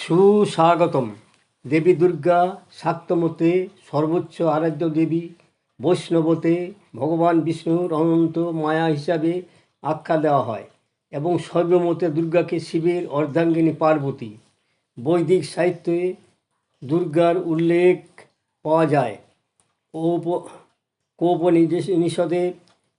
সুস্বাগতম। দেবী দুর্গা শাক্তমতে সর্বোচ্চ আরাধ্য দেবী, বৈষ্ণবতে ভগবান বিষ্ণুর অনন্ত মায়া হিসাবে আখ্যা দেওয়া হয় এবং শৈবমতে দুর্গাকে শিবের অর্ধাঙ্গিনী পার্বতী। বৈদিক সাহিত্যে দুর্গার উল্লেখ পাওয়া যায়। কৌপনিষদে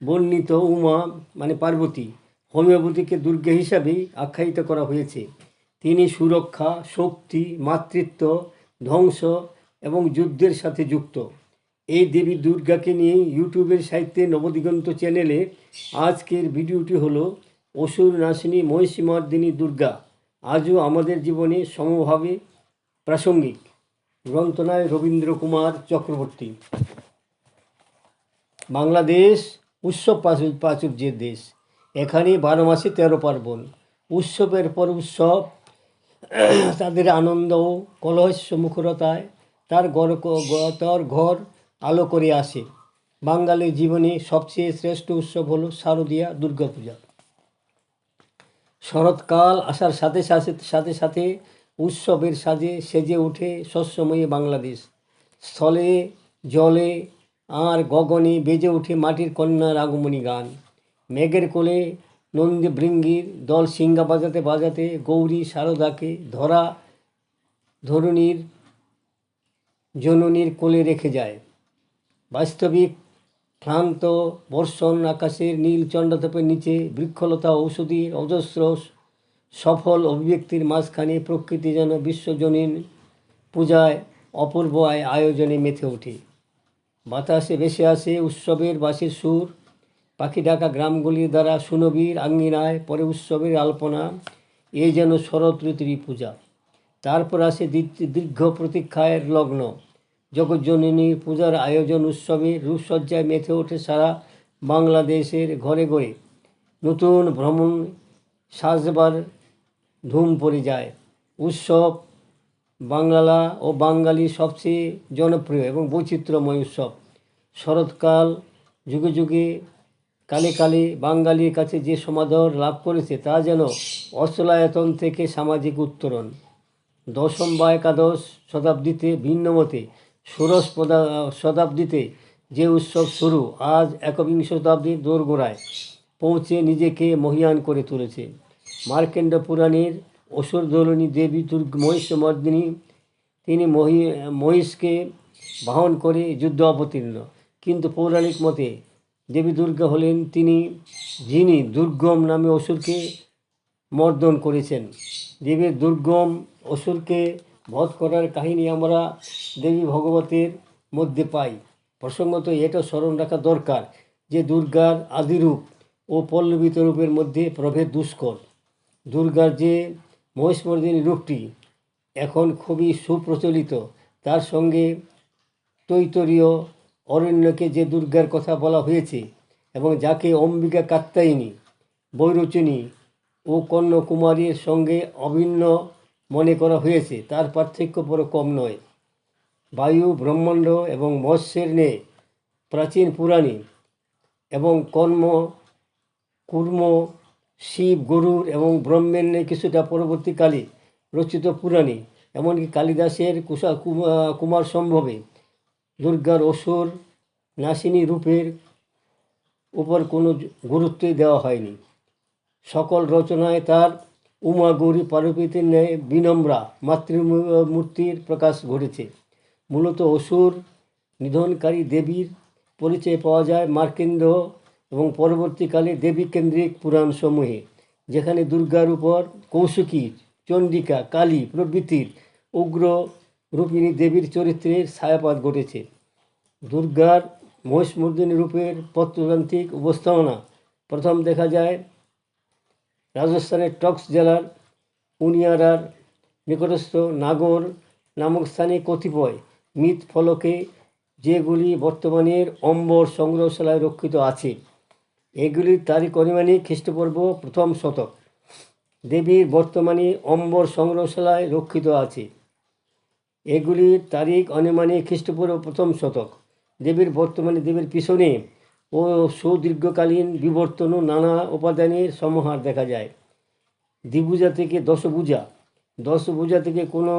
বর্ণিত উমা মানে পার্বতী, হোমিওপ্যাথিকে দুর্গা হিসাবেই আখ্যায়িত করা হয়েছে। তিনি সুরক্ষা, শক্তি, মাতৃত্ব, ধ্বংস এবং যুদ্ধের সাথে যুক্ত। এই দেবী দুর্গাকে নিয়ে ইউটিউবের সাহিত্যে নবদিগন্ত চ্যানেলে আজকের ভিডিওটি হলো অসুর নাশিনী মহিষীমর্দিনী দুর্গা, আজও আমাদের জীবনে সমভাবে প্রাসঙ্গিক। গ্রন্থনায় রবীন্দ্র কুমার চক্রবর্তী। বাংলাদেশ উৎসব প্রাচুর্যের দেশ। এখানে 12 মাসে 13 পার্বণ, উৎসবের পর উৎসব। তাদের আনন্দ ও কলহস্য মুখরতায় তার ঘর আলো করে আসে। বাঙালির জীবনে সবচেয়ে শ্রেষ্ঠ উৎসব হলো শারদীয়া দুর্গাপূজা। শরৎকাল আসার সাথে সাথে সাথে উৎসবের সাজে সেজে ওঠে শস্যময়ী বাংলাদেশ। স্থলে, জলে আর গগনে বেজে ওঠে মাটির কন্যার আগমনী গান। মেঘের কোলে নন্দী ভৃঙ্গীর দল সিঙ্গা বাজাতে বাজাতে গৌরী শারদাকে ধরণীর জননীর কোলে রেখে যায়। বাস্তবিক ক্লান্ত বর্ষণ আকাশের নীল চণ্ডাতপের নিচে বৃক্ষলতা ঔষধির অজস্র সফল অভিব্যক্তির মাঝখানে প্রকৃতি যেন বিশ্বজনীন পূজায় অপূর্ব আয়োজনে মেতে ওঠে। বাতাসে ভেসে আসে উৎসবের বাঁশির সুর, পাখি ডাকা গ্রামগুলির দ্বারা সুনবীর আঙ্গিনায় পরে উৎসবের আলপনা। এ যেন শরৎ ঋতুর পূজা। তারপর আসে দীর্ঘ প্রতীক্ষায়ের লগ্ন। জগজ্জননীর পূজার আয়োজন উৎসবের রূপসজ্জায় মেতে ওঠে সারা বাংলাদেশের ঘরে ঘরে। নতুন ভ্রমণ সাজবার ধুম পড়ে যায়। উৎসব বাংলা ও বাঙালির সবচেয়ে জনপ্রিয় এবং বৈচিত্র্যময় উৎসব। শরৎকাল যুগে যুগে কালে কালে বাঙালির কাছে যে সমাদর লাভ করেছে তা যেন অচলায়তন থেকে সামাজিক উত্তরণ। দশম বা একাদশ শতাব্দীতে ভিন্নমতে, ষোড়শ শতাব্দীতে যে উৎসব শুরু, আজ একবিংশ শতাব্দীর দোরগোড়ায় পৌঁছে নিজেকে মহীয়ান করে তুলেছে। মার্কেন্ড পুরাণের অসুরদোলনী দেবী মহিষমর্দিনী, তিনি মহিষকে বাহন করে যুদ্ধ অবতীর্ণ। কিন্তু পৌরাণিক মতে দেবী দুর্গা হলেন যিনি দুর্গম নামে অসুরকে মর্দন করেছেন। দেবীর দুর্গম অসুরকে বধ করার কাহিনী আমরা দেবী ভগবতের মধ্যে পাই। প্রসঙ্গত এটা স্মরণ রাখা দরকার যে দুর্গার আদিরূপ ও পল্লবিত রূপের মধ্যে প্রভেদ দুষ্কর। দুর্গার যে মহিষমর্দিনী রূপটি এখন খুবই সুপ্রচলিত, তার সঙ্গে তৈতরীয় অরণ্যকে যে দুর্গার কথা বলা হয়েছে এবং যাকে অম্বিকা কাত্যায়নী, বৈরোচনী ও কন্যাকুমারীর সঙ্গে অভিন্ন মনে করা হয়েছে, তার পার্থক্য বড় কম নয়। বায়ু, ব্রহ্মাণ্ড এবং মৎস্যের ন্যায় প্রাচীন পুরাণী এবং কুর্ম, শিব, গরুর এবং ব্রহ্মের ন্যায় কিছুটা পরবর্তীকালে রচিত পুরাণী, এমনকি কালিদাসের কুমার সম্ভবে দুর্গার অসুর নাশিনী রূপের উপর কোনো গুরুত্বই দেওয়া হয়নি। সকল রচনায় তার উমা, গৌরী, পার্বতীর ন্যায় বিনম্রা মাতৃমূর্তির প্রকাশ ঘটেছে। মূলত অসুর নিধনকারী দেবীর পরিচয় পাওয়া যায় মার্কেন্ড এবং পরবর্তীকালে দেবীকেন্দ্রিক পুরাণসমূহে, যেখানে দুর্গার উপর কৌশিকী, চণ্ডিকা, কালী প্রভৃতির উগ্র রূপিণী দেবীর চরিত্রের ছায়াপাত ঘটেছে। দুর্গার মহিষমর্দিনী রূপের প্রত্নতান্ত্রিক উপস্থাপনা প্রথম দেখা যায় রাজস্থানের টক্স জেলার উনিয়ারার নিকটস্থ নাগর নামক স্থানে কতিপয় মৃৎ ফলকে, যেগুলি বর্তমানের অম্বর সংগ্রহশালায় রক্ষিত আছে। এগুলির তারিখ অনুমানিক খ্রিস্টপূর্ব প্রথম শতক। দেবীর বর্তমানে অম্বর সংগ্রহশালায় রক্ষিত আছে। এগুলির তারিখ অনুমানিক খ্রিস্টপূর্ব প্রথম শতক। দেবীর পিছনে ও সুদীর্ঘকালীন বিবর্তন ও নানা উপাদানের সমাহার দেখা যায়। দ্বিভুজা থেকে দশভুজা দশভুজা থেকে কোনো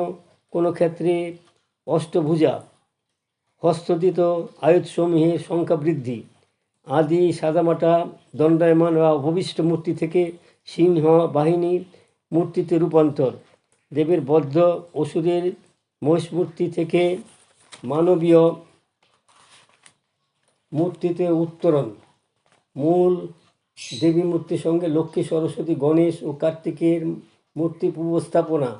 কোনো ক্ষেত্রে অষ্টভুজা, হস্তদিত আয়তসমূহের সংখ্যা বৃদ্ধি, আদি সাদামাটা দণ্ডায়মান বা অভবিষ্ট মূর্তি থেকে সিংহ বাহিনী মূর্তিতে রূপান্তর, দেবীর বদ্ধ অসুরের মহিষ মূর্তি থেকে মানবীয় মূর্তিতে উত্তরণ, মূল দেবী মূর্তির সঙ্গে লক্ষ্মী, সরস্বতী, গণেশ ও কার্তিকের মূর্তি উপস্থাপনা।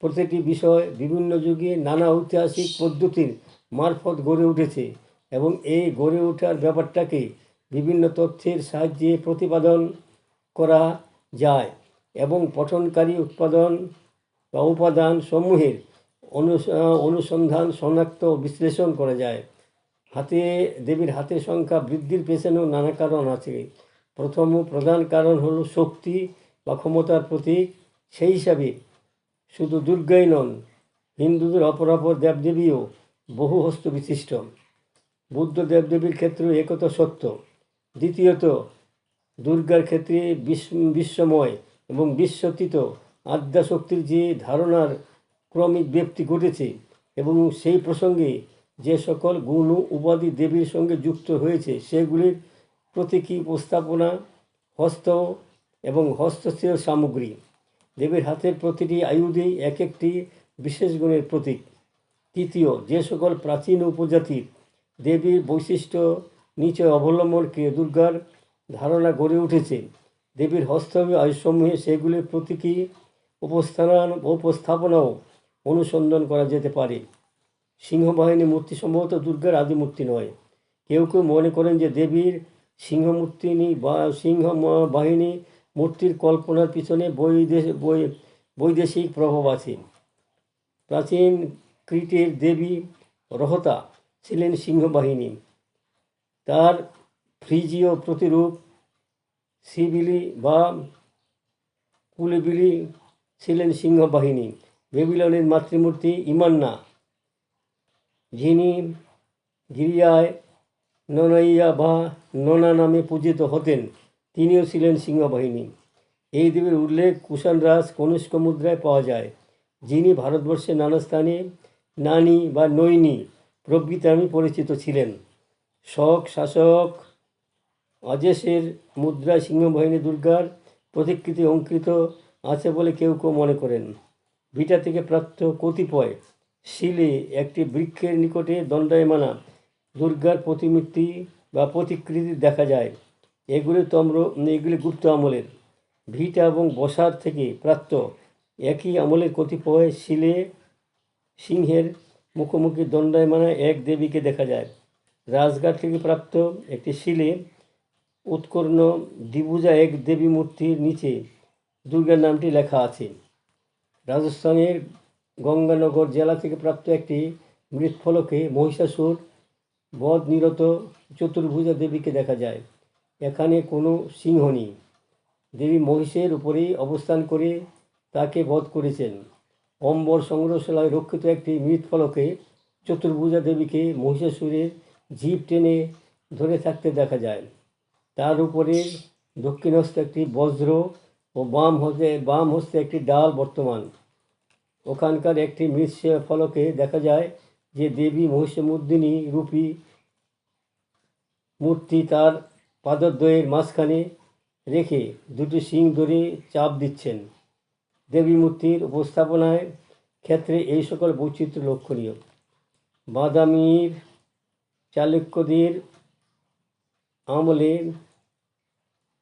প্রতিটি বিষয় বিভিন্ন যুগে নানা ঐতিহাসিক পদ্ধতির মারফত গড়ে উঠেছে এবং এই গড়ে ওঠার ব্যাপারটাকে বিভিন্ন তথ্যের সাহায্যে প্রতিপাদন করা যায় এবং পঠনকারী উপাদান সমূহের অনুসন্ধান, শনাক্ত ও বিশ্লেষণ করা যায়। দেবীর হাতের সংখ্যা বৃদ্ধির পেছনেও নানা কারণ আছে। প্রথম ও প্রধান কারণ হলো শক্তি বা ক্ষমতার প্রতীক। সেই হিসাবে শুধু দুর্গাই নন, হিন্দুদের অপরাপর দেবদেবীও বহু হস্ত বিশিষ্ট। বুদ্ধ দেবদেবীর ক্ষেত্রেও একথা সত্য। দ্বিতীয়ত, দুর্গার ক্ষেত্রে বিশ্বময় এবং বিশ্বতীত আদ্যাশক্তির যে ধারণার ক্রমিক ব্যক্তি ঘটেছে এবং সেই প্রসঙ্গে যে সকল গুণ উপাধি দেবীর সঙ্গে যুক্ত হয়েছে সেগুলির প্রতীকী উপস্থাপনা, হস্ত এবং হস্তশিল্প সামগ্রী। দেবীর হাতের প্রতিটি আয়ুধেই এক একটি বিশেষ গুণের প্রতীক। তৃতীয়, যে সকল প্রাচীন উপজাতির দেবীর বৈশিষ্ট্য নিচয় অবলম্বনকে দুর্গার ধারণা গড়ে উঠেছে, দেবীর হস্তময় আয়ুসমূহে সেগুলির প্রতীকী উপস্থাপনাও অনুসন্ধান করা যেতে পারে। সিংহবাহিনী মূর্তি সম্ভবত দুর্গার আদি মূর্তি নয়। কেউ কেউ মনে করেন যে দেবীর সিংহ বাহিনী মূর্তির কল্পনার পিছনে বৈদেশিক প্রভাব আছে। প্রাচীন ক্রিটের দেবী রহতা ছিলেন সিংহবাহিনী, তার ফ্রিজীয় প্রতিরূপ সিবিলি বা কুলিবিলি ছিলেন সিংহবাহিনী। বেবিলনের মাতৃমূর্তি ইমান্না, যিনি গিরিয়ায় ননাইয়া বা ননা নামে পূজিত হতেন, তিনিও ছিলেন সিংহবাহিনী। এই দেবীর উল্লেখ কুষাণ রাজ কনিষ্ক মুদ্রায় পাওয়া যায়, যিনি ভারতবর্ষের নানা স্থানে নানি বা নৈনি প্রভৃতি নামে পরিচিত ছিলেন। শাসক অজেশের মুদ্রায় সিংহবাহিনী দুর্গার প্রতিকৃতি অঙ্কিত আছে বলে কেউ কেউ মনে করেন। ভিটা থেকে প্রাপ্ত কতিপয় শিলে একটি বৃক্ষের নিকটে দণ্ডায়মানা দুর্গার প্রতিমূর্তি বা প্রতিকৃতি দেখা যায়। এগুলি গুপ্ত আমলের। ভিটা এবং বসার থেকে প্রাপ্ত একই আমলের কতিপয় শিলে সিংহের মুখোমুখি দণ্ডায়মানা এক দেবীকে দেখা যায়। রাজঘাট থেকে প্রাপ্ত একটি শিলে উৎকর্ণ দ্বিভুজা এক দেবী মূর্তির নিচে দুর্গার নামটি লেখা আছে। রাজস্থানের গঙ্গানগর জেলা থেকে প্রাপ্ত একটি মৃৎফলকে মহিষাসুর বধ নিরত চতুর্ভুজা দেবীকে দেখা যায়। এখানে কোনো সিংহ নেই। দেবী মহিষের উপরেই অবস্থান করে তাকে বধ করেছেন। অম্বর সংগ্রহশালায় রক্ষিত একটি মৃৎফলকে চতুর্ভুজা দেবীকে মহিষাসুরের জিভ টেনে ধরে থাকতে দেখা যায়। তার উপরে দক্ষিণহস্তে একটি বজ্র ও বাম হস্তে একটি ডাল বর্তমান। ওখানকার একটি মৃৎ ফলকে দেখা যায় যে দেবী মহিষমর্দিনী রূপী মূর্তি তার পাদদ্বয়ের মাঝখানে রেখে দুটি শিং ধরে চাপ দিচ্ছেন। দেবী মূর্তির উপস্থাপনায় ক্ষেত্রে এই সকল বৈচিত্র্য লক্ষণীয়। বাদামীর চালুক্যদের আমলে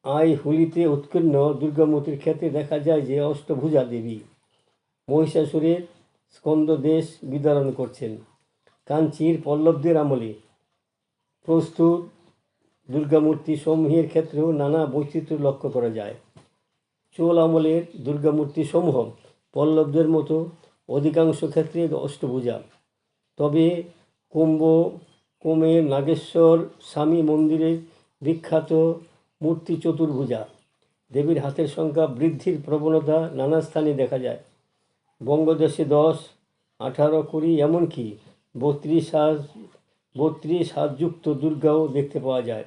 আইহুলিতে উৎকীর্ণ দুর্গামূর্তির ক্ষেত্রে দেখা যায় যে অষ্টভুজা দেবী মহিষাসুরের স্কন্দদেশ বিদারণ করছেন। কাঞ্চির পল্লবদের আমলে প্রস্তুত দুর্গামূর্তি সমূহের ক্ষেত্রেও নানা বৈচিত্র্য লক্ষ্য করা যায়। চোল আমলের দুর্গামূর্তি সমূহ পল্লবদের মতো অধিকাংশ ক্ষেত্রে অষ্টভুজা, তবে কুম্ভকোণের নাগেশ্বর স্বামী মন্দিরের বিখ্যাত মূর্তি চতুর্ভুজা। দেবীর হাতের সংখ্যা বৃদ্ধির প্রবণতা নানা স্থানে দেখা যায়। বঙ্গদেশে 10, 18, 20 এমনকি 32 হাতযুক্ত দুর্গাও দেখতে পাওয়া যায়।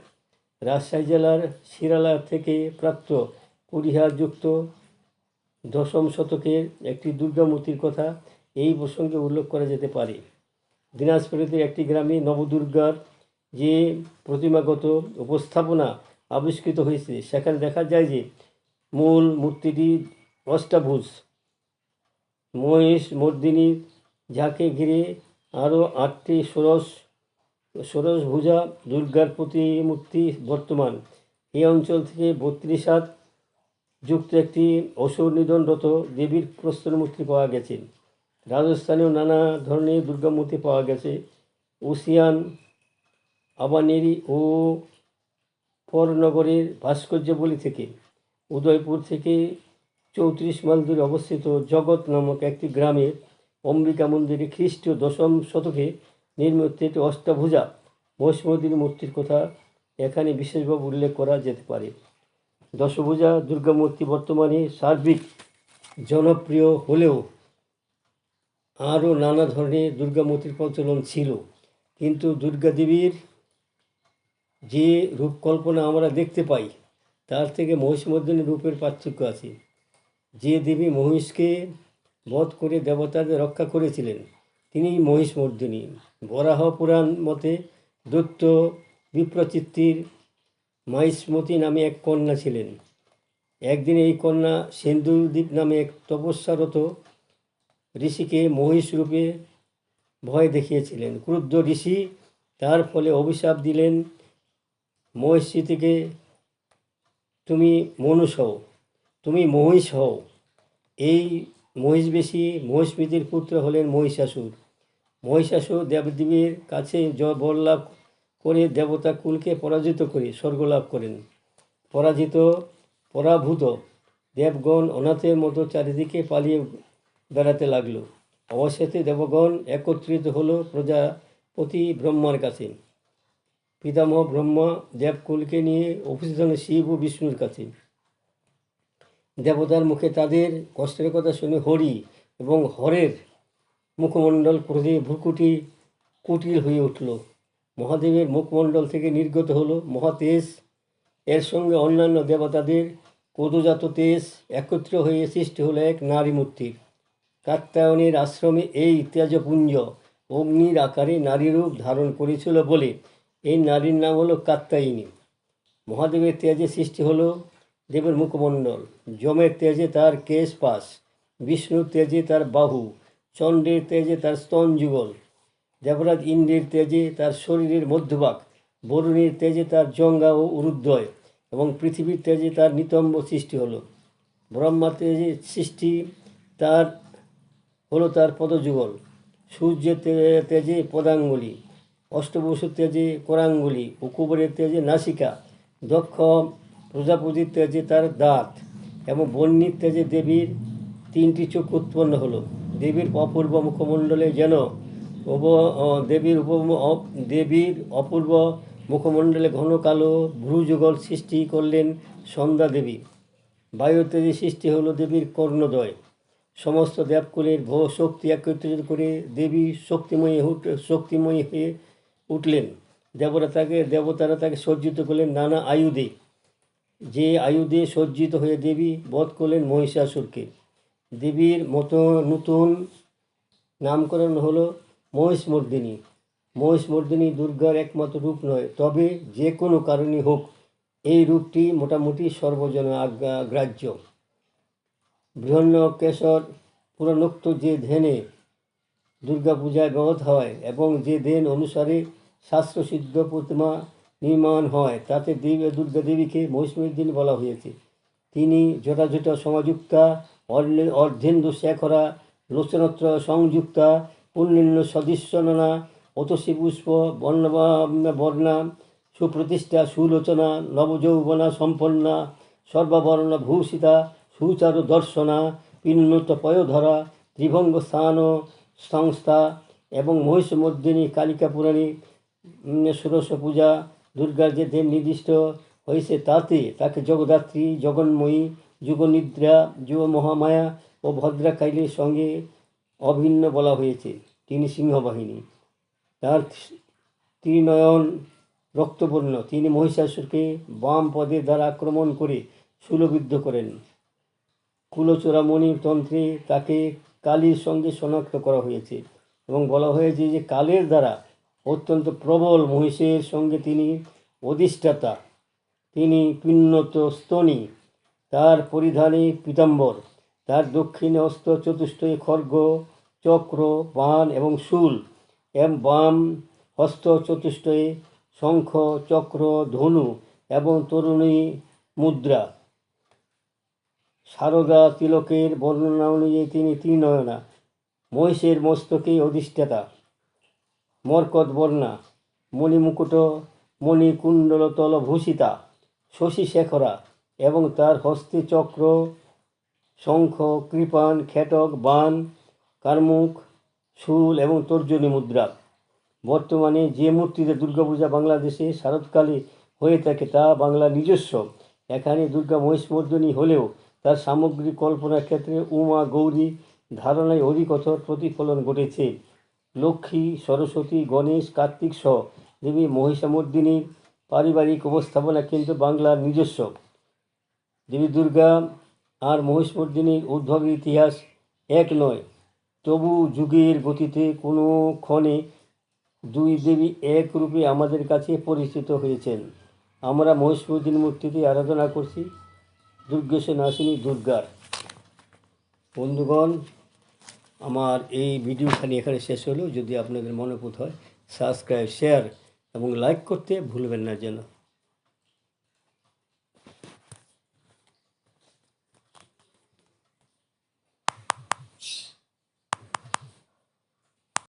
রাজশাহী জেলার শিরালা থেকে প্রাপ্ত 20 হাতযুক্ত দশম শতকের একটি দুর্গা মূর্তির কথা এই প্রসঙ্গে উল্লেখ করা যেতে পারে। দিনাজপুরের একটি গ্রামে নবদুর্গার যে প্রতিমাগত উপস্থাপনা আবিষ্কৃত হয়েছে সেখানে দেখা যায় যে মূল মূর্তিটি অষ্টাভুজ মহিষ মর্দিনী, যাকে ঘিরে আরও 8টি ষোড়শভুজা দুর্গার প্রতিমূর্তি বর্তমান। এই অঞ্চল থেকে 32 হাত যুক্ত একটি অসুর নিধনরত দেবীর প্রস্তর মূর্তি পাওয়া গেছে। রাজস্থানেও নানা ধরনের দুর্গা মূর্তি পাওয়া গেছে। উসিয়ান, আবানেরি ও পরনগরের ভাস্কর্যবলী থেকে। উদয়পুর থেকে 34 মাইল দূরে অবস্থিত জগৎ নামক একটি গ্রামে অম্বিকা মন্দিরে খ্রিস্টীয় দশম শতকে নির্মিত একটি অষ্টাভুজা মহিষমর্দিনী মূর্তির কথা এখানে বিশেষভাবে উল্লেখ করা যেতে পারে। দশভুজা দুর্গা মূর্তি বর্তমানে সার্বিক জনপ্রিয় হলেও আরও নানা ধরনের দুর্গা মূর্তির প্রচলন ছিল, কিন্তু দুর্গা দেবীর যে রূপকল্পনা আমরা দেখতে পাই তার থেকে মহিষমর্দিনী রূপের পার্থক্য আছে। যে দেবী মহিষকে বধ করে দেবতাদের রক্ষা করেছিলেন তিনি মহিষমর্দিনী। বরাহ পুরাণ মতে দৈত্য বিপ্রচিত্তির মাহিষ্মতি নামে এক কন্যা ছিলেন। একদিন এই কন্যা সিন্ধুদ্বীপ নামে এক তপস্যারত ঋষিকে মহিষ রূপে ভয় দেখিয়েছিলেন। ক্রুদ্ধ ঋষি তার ফলে অভিশাপ দিলেন, মহিষী থেকে তুমি মনুষ হও, তুমি মহিষ হও। এই মহিষবেশী মহিষ্মতির পুত্র হলেন মহিষাসুর। মহিষাসুর দেবদেবীর কাছে বর লাভ করে দেবতা কুলকে পরাজিত করে স্বর্গ লাভ করেন। পরাভূত দেবগণ অনাথের মতো চারিদিকে পালিয়ে বেড়াতে লাগলো। অবশেষে দেবগণ একত্রিত হলো প্রজাপতি ব্রহ্মার কাছে। পিতামহ ব্রহ্মা দেবকুলকে নিয়ে উপস্থিত হলেন শিব ও বিষ্ণুর কাছে। দেবতার মুখে তাদের কষ্টের কথা শুনে হরি এবং হরের মুখমণ্ডল ক্রোধে ভ্রুকুটি কুটিল হয়ে উঠল। মহাদেবের মুখমণ্ডল থেকে নির্গত হলো মহাতেজ। এর সঙ্গে অন্যান্য দেবতাদের কোদজাত তেজ একত্র হয়ে সৃষ্টি হলো এক নারী মূর্তির। কাত্যায়নের আশ্রমে এই তেজপুঞ্জ অগ্নির আকারে নারী রূপ ধারণ করেছিল বলে এই নারীর নাম হলো কাত্যায়নী। মহাদেবের তেজে সৃষ্টি হলো দেবের মুখমণ্ডল, যমের তেজে তার কেশ পাশ, বিষ্ণুর তেজে তার বাহু, চন্দ্রের তেজে তার স্তন যুগল, দেবরাজ ইন্দ্রের তেজে তার শরীরের মধ্যভাগ, বরুণের তেজে তার জঙ্ঘা ও উরুদ্বয় এবং পৃথিবীর তেজে তার নিতম্ব সৃষ্টি হলো। ব্রহ্মার তেজে সৃষ্টি তার হলো তার পদযুগল, সূর্যের তেজে পদাঙ্গুলি, অষ্টবসুর তেজে করাঙ্গুলি ও কুবেরের তেজে নাসিকা, দক্ষ প্রজাপতির তেজে তার দাঁত এবং বহ্নির তেজে দেবীর 3টি চোখ উৎপন্ন হলো। দেবীর অপূর্ব মুখমণ্ডলে যেন দেবীর অপূর্ব মুখমণ্ডলে ঘন কালো ভ্রুযুগল সৃষ্টি করলেন সন্ধ্যা দেবী। বায়ুর তেজে সৃষ্টি হলো দেবীর কর্ণদ্বয়। সমস্ত দেবকুলের শক্তি একত্রিত করে দেবী শক্তিময়ী হয়ে উঠলেন। দেবতারা তাকে সজ্জিত করলেন নানা আয়ুধে। যে আয়ুধে সজ্জিত হয়ে দেবী বধ করলেন মহিষাসুরকে। দেবীর মতো নতুন নামকরণ হলো মহিষমর্দিনী। মহিষমর্দিনী দুর্গার একমাত্র রূপ নয়, তবে যে কোনো কারণে হোক এই রূপটি মোটামুটি সর্বজন গ্রাহ্য। বৃহন্নকেশর পুরাণোক্ত যে ধ্যানে দুর্গাপূজায় ব্যবহৃত হয় এবং যে ধ্যান অনুসারে শাস্ত্রসিদ্ধ প্রতিমা নির্মাণ হয় তাতে দুর্গা দেবীকে মহিষমর্দিনী বলা হয়েছে। তিনি যথাযথ সমাযুক্তা, অর্ধেন্দু শেখরা, লোচনত্র সংযুক্তা, পুণ্যন্য সদৃশ্যননা, অতসী পুষ্প বর্ণা, সুপ্রতিষ্ঠা, সুলোচনা, নবযৌবনা সম্পন্না, সর্বাবরণ ভূষিতা, সুচারু দর্শনা, পিন্নত পয়োধরা, ত্রিভঙ্গ স্থান সংস্থা এবং মহিষমর্দিনী কালিকা পুরাণী ষোড়শ পূজা দুর্গার যে দেব নির্দিষ্ট হয়েছে তাতে তাকে জগদ্ধাত্রী, জগন্ময়ী, যুগনিদ্রা, যুগ মহামায়া ও ভদ্রাকালীর সঙ্গে অভিন্ন বলা হয়েছে। তিনি সিংহবাহিনী, তার ত্রিনয়ন রক্তবর্ণ। তিনি মহিষাসুরকে বাম পদের দ্বারা আক্রমণ করে শূলবিদ্ধ করেন। কুলচূড়ামণি তন্ত্রে তাকে কালীর সঙ্গে শনাক্ত করা হয়েছে এবং বলা হয়েছে যে কালের দ্বারা অত্যন্ত প্রবল মহিষের সঙ্গে তিনি অধিষ্ঠাতা, তিনি পিন্নত স্তনী, তার পরিধানে পীতাম্বর, তার দক্ষিণে অস্ত্র চতুষ্টয়ে খড়গ, চক্র, বাণ এবং শূল, এবং বাম হস্ত চতুষ্টয়ে শঙ্খ, চক্র, ধনু এবং তরুণী মুদ্রা। সারদা তিলকের বর্ণনা অনুযায়ী তিনি ত্রিনয়না, মহিষের মস্তকে অধিষ্ঠাতা, মরকত বর্ণা, মণিমুকুট মণিকুণ্ডলতল ভূষিতা, শশীশেখরা এবং তার হস্তে চক্র, শঙ্খ, কৃপাণ, খেটক, বাণ, কার্মুক, শূল এবং তর্জনী মুদ্রা। বর্তমানে যে মূর্তিতে দুর্গাপূজা বাংলাদেশে শরৎকালে হয়ে থাকে তা বাংলা নিজস্ব। এখানে দুর্গা মহিষমর্দিনী হলেও তার সামগ্রিক কল্পনার ক্ষেত্রে উমা গৌরী ধারণায় অধিকতর প্রতিফলন ঘটেছে। লক্ষ্মী, সরস্বতী, গণেশ, কার্তিক সহ দেবী মহিষামর্দিনীর পারিবারিক উপস্থাপনা কিন্তু বাংলার নিজস্ব। দেবী দুর্গা আর মহিষমর্দিনীর উদ্ভবের ইতিহাস এক নয়, তবু যুগের গতিতে কোনো ক্ষণে দুই দেবী এক রূপে আমাদের কাছে পরিচিত হয়েছেন। আমরা মহিষমর্দিনী মূর্তিতে আরাধনা করছি দুর্গেশ নাসিনী দুর্গার। বন্ধুগণ, আমার এই ভিডিওখানি এখানে শেষ হলো। যদি আপনাদের মনোপুত হয় সাবস্ক্রাইব, শেয়ার এবং লাইক করতে ভুলবেন না যেন।